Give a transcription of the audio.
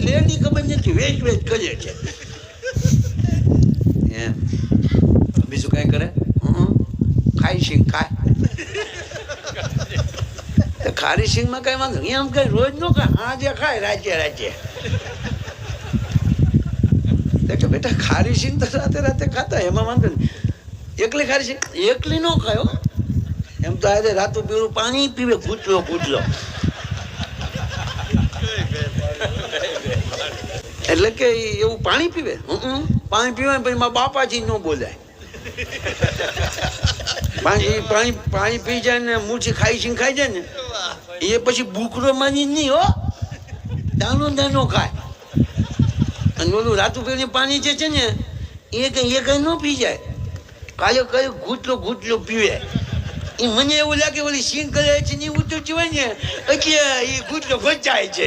લેની ખબર નથી, વેચ વેચ કરે છે એમ. બીજું કઈ કરે? ખાઈ સિંગ ખાય. ખારી સિંગ માં કઈ વાંધો એમ કઈ રોજ નો ખાય, આજે ખાય રાજ્ય રાજ્ય. કે બેટા ખારી સિંગ તો રાતે રાતે ખાતા, એમાં વાંધો નહીં. એકલી ખારી સિંગ એકલી નો ખાયો, એમ તો આજે રાતું પીળું પાણી પીવે, કૂચલો કૂચલો. એટલે કે એવું પાણી પીવે. પાણી પીવાય પછી મારા બાપાજી ન બોલાય. પાણી પી જાય ને મૂછી ખાઈ સિંગ ખાઈ જાય ને એ પછી બુકરો માની નહીં હો, દાનો દાનો ખાય. અને ઓલું રાતું પીને પાણી જે છે ને એ કઈ ન પી જાય, કાલે કઈ ઘૂંટલો ઘૂંટલો પીવે. એ મને એવું લાગે ઓલી સિંગ કરે છે ને ઉતરતી હોય ને એટલે એ ઘૂંટલો ઘચાય છે.